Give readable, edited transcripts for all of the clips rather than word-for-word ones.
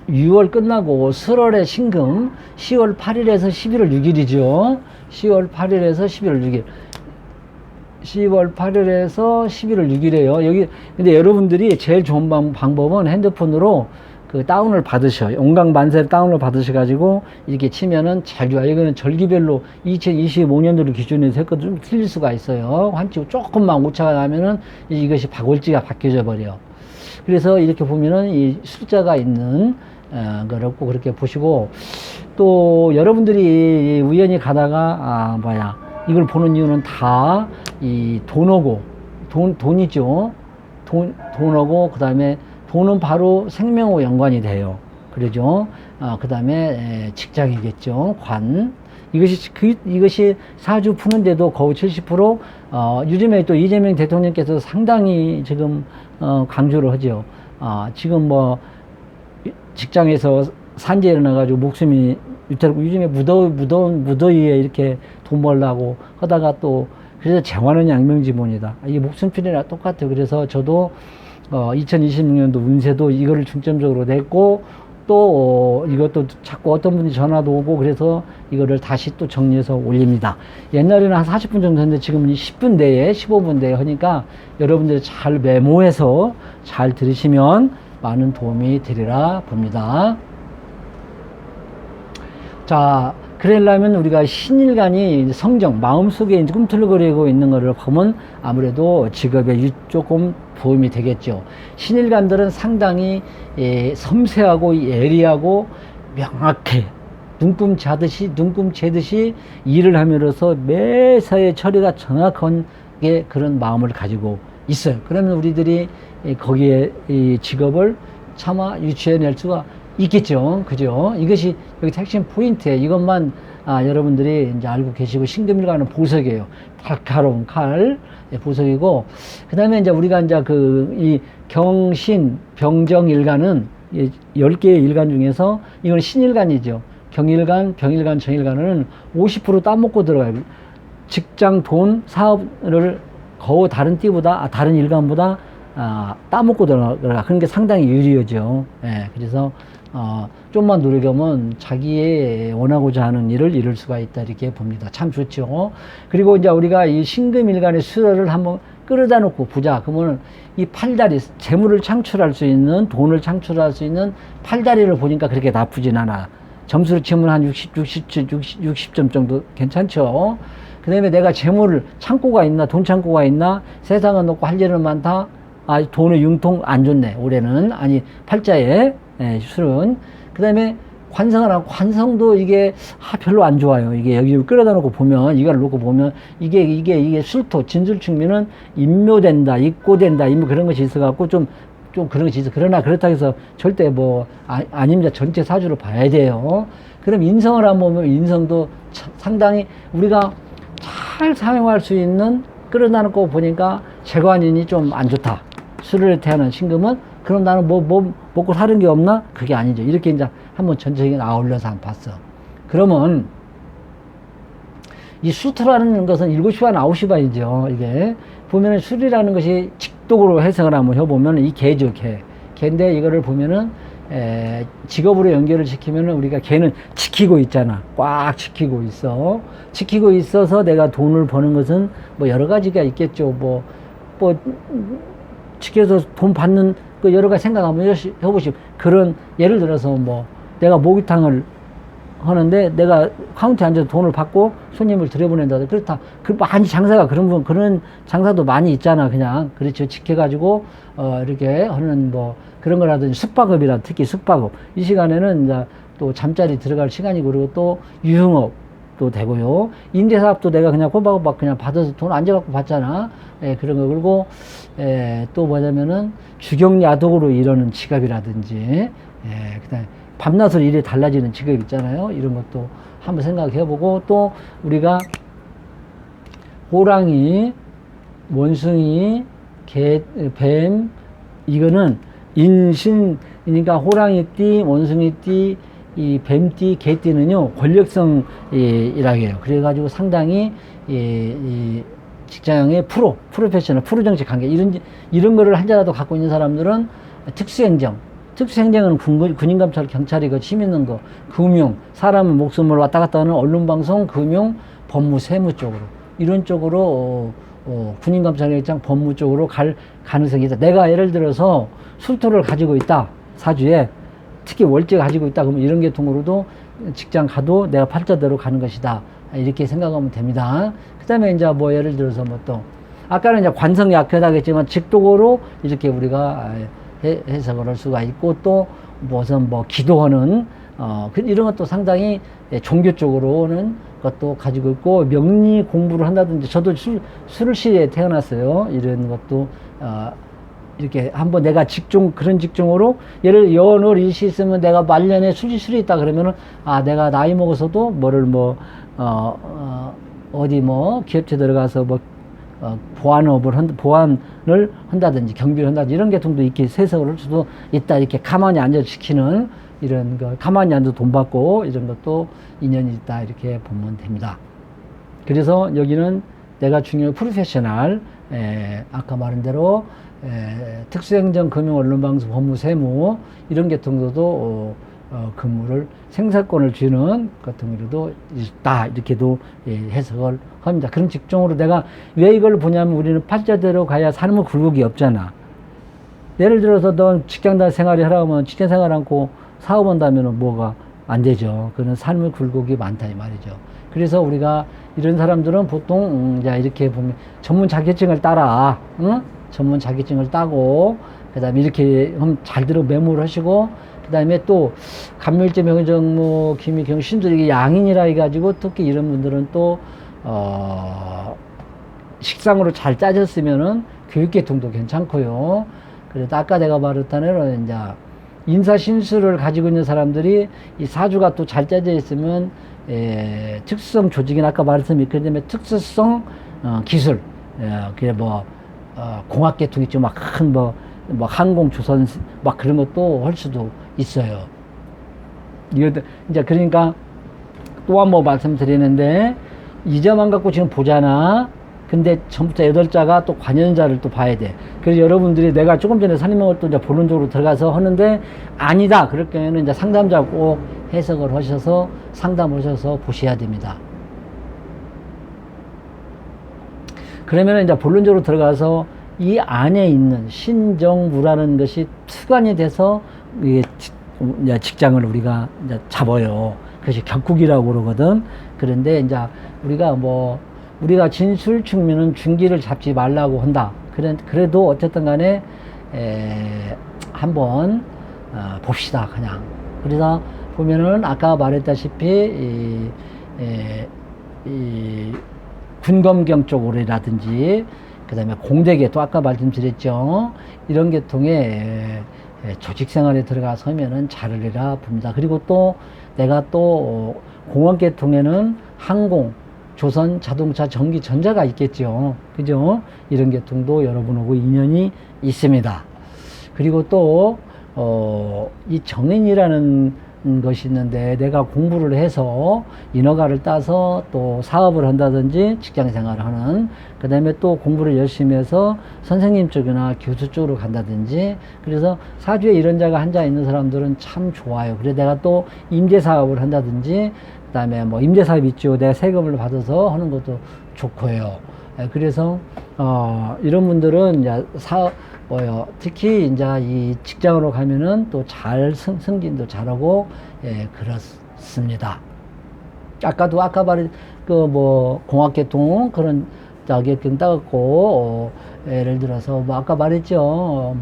6월 끝나고 7월에 신금 10월 8일에서 11월 6일이죠. 10월 8일에서 11월 6일. 10월 8일에서 11월 6일이에요. 여기, 근데 여러분들이 제일 좋은 방법은 핸드폰으로 그 다운을 받으셔요. 온강 만세를 다운을 받으셔가지고 이렇게 치면은 잘 좋아요. 이거는 절기별로 2025년도를 기준으로 했거든. 좀 틀릴 수가 있어요. 환치 조금만 오차가 나면은 이것이 박월지가 바뀌어져 버려. 그래서 이렇게 보면은 이 숫자가 있는 거를 꼭 그렇게 보시고, 또 여러분들이 우연히 가다가 이걸 보는 이유는 다 이 돈오고 돈이죠. 돈오고 그 다음에 돈은 바로 생명하고 연관이 돼요. 그러죠. 그 다음에 직장이겠죠. 관. 이것이 사주 푸는데도 거의 70%, 요즘에 또 이재명 대통령께서 상당히 지금, 강조를 하죠. 지금 뭐, 직장에서 산재 일어나가지고 목숨이 유태롭고, 요즘에 무더위에 이렇게 돈 벌라고 하다가 또, 그래서 재화는 양명지문이다. 이게 목숨줄이랑 똑같아요. 그래서 저도, 2026년도 운세도 이거를 중점적으로 냈고, 또 이것도 자꾸 어떤 분이 전화도 오고, 그래서 이거를 다시 또 정리해서 올립니다. 옛날에는 한 40분 정도 했는데 지금은 10분 내에 15분 내에 하니까 여러분들이 잘 메모해서 잘 들으시면 많은 도움이 되리라 봅니다. 자, 그러려면 우리가 신일간이 성정, 마음속에 이제 꿈틀거리고 있는 것을 보면 아무래도 직업에 조금 도움이 되겠죠. 신일간들은 상당히 섬세하고 예리하고 명확해. 눈금 재듯이 일을 함으로써 매사에 처리가 정확한 게 그런 마음을 가지고 있어요. 그러면 우리들이 거기에 이 직업을 차마 유치해낼 수가 있겠죠. 그죠? 이것이 여기 핵심 포인트예요. 이것만 여러분들이 이제 알고 계시고, 신금일간은 보석이에요. 날카로운 칼 보석이고, 그 다음에 이제 우리가 이제 이 경신 병정일간은 10개의 일간 중에서 이건 신일간이죠. 경일간, 병일간, 정일간은 50% 따먹고 들어가요. 직장, 돈, 사업을 거의 다른 띠보다, 다른 일간보다 따먹고 들어가. 그런 게 상당히 유리하죠. 예, 그래서 좀만 노력하면 자기의 원하고자 하는 일을 이룰 수가 있다, 이렇게 봅니다. 참 좋죠. 그리고 이제 우리가 이 신금일간의 수요를 한번 끌어다 놓고 보자. 그러면 이 팔다리, 재물을 창출할 수 있는, 돈을 창출할 수 있는 팔다리를 보니까 그렇게 나쁘진 않아. 점수를 치면 한 60점 정도 괜찮죠. 그 다음에 내가 재물을, 창고가 있나, 돈 창고가 있나, 세상은 높고 할 일은 많다. 돈의 융통 안 좋네, 올해는. 아니, 팔자에, 술은. 그 다음에 관성을 하고, 관성도 이게, 별로 안 좋아요. 이게 여기 끌어다 놓고 보면, 이걸 놓고 보면, 이게 술토, 진술충미는 임묘된다, 입고된다, 그런 것이 있어갖고, 좀 그런 것이 있어. 그러나 그렇다고 해서 절대 아닙니다. 전체 사주를 봐야 돼요. 그럼 인성을 한번 보면, 인성도 상당히 우리가 잘 사용할 수 있는, 끌어다 놓고 보니까 재관인이 좀 안 좋다. 술을 태하는 신금은, 그럼 나는 먹고 사는 게 없나? 그게 아니죠. 이렇게 이제 한번 전체적인 아울러서 한번 봤어. 그러면 이 수토라는 것은 7시 반, 9시 반이죠. 이게 보면은 술이라는 것이 직독으로 해석을 한번 해보면 이 개죠, 개. 개인데 이거를 보면은 직업으로 연결을 시키면은 우리가 개는 지키고 있잖아. 꽉 지키고 있어. 지키고 있어서 내가 돈을 버는 것은 뭐 여러 가지가 있겠죠. 뭐 지켜서 돈 받는 그 여러 가지 생각 한번 해보시고, 그런 예를 들어서 뭐 내가 목욕탕을 하는데 내가 카운터에 앉아서 돈을 받고 손님을 들여보낸다. 그렇다. 많이 장사가 그런 장사도 많이 있잖아. 그냥. 그렇죠. 지켜가지고, 이렇게 하는 뭐 그런 거라든지 숙박업이라, 특히 숙박업. 이 시간에는 이제 또 잠자리 들어갈 시간이고, 그리고 또 유흥업도 되고요. 임대사업도 내가 그냥 꼬박꼬박 그냥 받아서 돈 안 줘갖고 받잖아. 그런 거. 그리고, 또 뭐냐면은 주경야독으로 이러는 직업이라든지, 그 다음에 밤낮으로 일이 달라지는 직업 있잖아요. 이런 것도 한번 생각해 보고, 또 우리가 호랑이, 원숭이, 뱀, 이거는 인신이니까 호랑이띠, 원숭이띠, 이 뱀띠, 개띠는요, 권력성이라고 해요. 그래가지고 상당히 이 직장의 프로페셔널, 프로 정치 관계, 이런 거를 한자라도 갖고 있는 사람들은 특수행정, 특수행정은 군인, 감찰, 경찰이 그 힘 있는 거, 금융, 사람의 목숨을 왔다 갔다 하는 언론방송, 금융, 법무, 세무 쪽으로 이런 쪽으로 군인, 감찰, 경찰, 법무 쪽으로 갈 가능성이 있다. 내가 예를 들어서 술토를 가지고 있다. 사주에 특히 월제 가지고 있다. 그러면 이런 계통으로도 직장 가도 내가 팔자대로 가는 것이다. 이렇게 생각하면 됩니다. 그 다음에 이제 뭐 예를 들어서 뭐 또 아까는 이제 관성이 약하다겠지만 직독으로 이렇게 우리가 해석을 할 수가 있고 또 무슨 뭐 기도하는 이런 것도 상당히 종교 쪽으로는 것도 가지고 있고 명리 공부를 한다든지 저도 술시에 태어났어요. 이런 것도 이렇게 한번 내가 직종 그런 직종으로 예를 연월 일시 있으면 내가 말년에 술이 있다 그러면은 내가 나이 먹어서도 뭐를 뭐 어디 뭐 기업체 들어가서 뭐 보안을 한다든지 경비를 한다든지 이런 계통도 이렇게 세석을 할 수도 있다. 이렇게 가만히 앉아 지키는 이런 거 가만히 앉아 돈 받고 이런 것도 인연이 있다. 이렇게 보면 됩니다. 그래서 여기는 내가 중요한 프로페셔널 아까 말한 대로 특수행정, 금융, 언론방송, 법무, 세무 이런 계통도 근무를 생사권을 쥐는 같은 경우도 있다. 이렇게도 해석을 합니다. 그런 직종으로 내가 왜 이걸 보냐면 우리는 팔자대로 가야 삶의 굴곡이 없잖아. 예를 들어서 넌 직장 생활이 하라면 직장 생활 않고 사업한다면 뭐가 안 되죠. 그런 삶의 굴곡이 많다 이 말이죠. 그래서 우리가 이런 사람들은 보통 이렇게 보면 전문 자격증을 따라, 응? 전문 자격증을 따고 그다음에 이렇게 잘 들어 메모를 하시고 그 다음에 또 간멸제 명정무 기미 경우 신들에게 양인이라 해가지고 특히 이런 분들은 또 식상으로 잘 짜졌으면은 교육계통도 괜찮고요. 그래도 아까 내가 말했던 이제 인사신수를 가지고 있는 사람들이 이 사주가 또 잘 짜져 있으면 특수성 조직이나 아까 말했던 그 다음에 특수성 기술 그게 뭐 공학계통 있죠. 막 큰 뭐 항공 조선 막 그런 것도 할 수도 있어요. 이거 이제 그러니까 또 한 번 말씀드리는데 이 점만 갖고 지금 보잖아. 근데 전부터 8자가 또 관연자를 또 봐야 돼. 그래서 여러분들이 내가 조금 전에 산림명을 또 이제 본론적으로 들어가서 하는데 아니다. 그럴 경우에는 이제 상담자 꼭 해석을 하셔서 상담하셔서 보셔야 됩니다. 그러면 이제 본론적으로 들어가서 이 안에 있는 신정무라는 것이 투관이 돼서 이게 직장을 우리가 이제 잡아요. 그것이 격국이라고 그러거든. 그런데 이제 우리가 진술 측면은 중기를 잡지 말라고 한다. 그래도 어쨌든 간에 한번 봅시다. 그냥. 그래서 보면은 아까 말했다시피 이 군검경 쪽으로라든지 그 다음에 공대계 또 아까 말씀드렸죠. 이런 계통에 조직생활에 들어가서 하면은 잘하리라 봅니다. 그리고 또 내가 또 공업계통에는 항공, 조선, 자동차, 전기, 전자가 있겠죠. 그죠? 이런 계통도 여러분하고 인연이 있습니다. 그리고 또 이 정인이라는 것이 있는데 내가 공부를 해서 인허가를 따서 또 사업을 한다든지 직장 생활을 하는 그 다음에 또 공부를 열심히 해서 선생님 쪽이나 교수 쪽으로 간다든지 그래서 사주에 이런 자가 한자 있는 사람들은 참 좋아요. 그래서 내가 또 임대 사업을 한다든지 그 다음에 뭐 임대 사업 있죠. 내가 세금을 받아서 하는 것도 좋고요. 그래서 이런 분들은 이제 특히 이제 이 직장으로 가면은 또 잘 승진도 잘하고 그렇습니다. 아까 말한 공학계통 그런 자격증 따갖고 예를 들어서 아까 말했죠.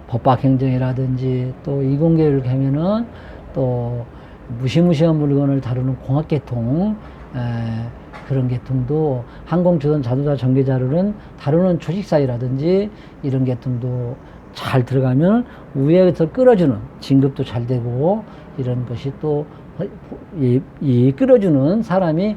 법학행정이라든지 또 이공계를 가면은 또 무시무시한 물건을 다루는 공학계통 그런 계통도 항공조선 자동차 전기자료는 다루는 조직사회라든지 이런 계통도 잘 들어가면 위에서 끌어주는 진급도 잘 되고 이런 것이 또 이 끌어주는 사람이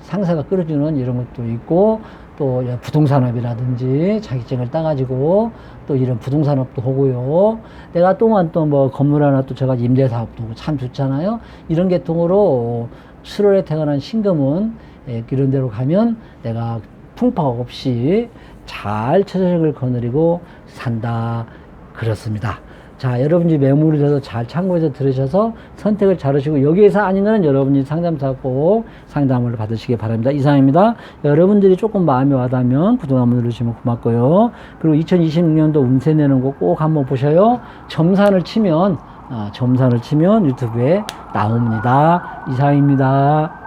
상사가 끌어주는 이런 것도 있고 또 부동산업이라든지 자격증을 따가지고 또 이런 부동산업도 하고요. 내가 또한 또 건물 하나 또 제가 임대사업도 하고 참 좋잖아요. 이런 계통으로 7월에 태어난 신금은 이런 데로 가면 내가 풍파 없이 잘 최저액을 거느리고 산다. 그렇습니다. 자, 여러분이 매물에 대해서 잘 참고해서 들으셔서 선택을 잘 하시고, 여기에서 아닌 거는 여러분이 상담사 꼭 상담을 받으시기 바랍니다. 이상입니다. 여러분들이 조금 마음이 와닿으면 구독 한번 누르시면 고맙고요. 그리고 2026년도 운세 내는 거 꼭 한번 보셔요. 점산을 치면 유튜브에 나옵니다. 이상입니다.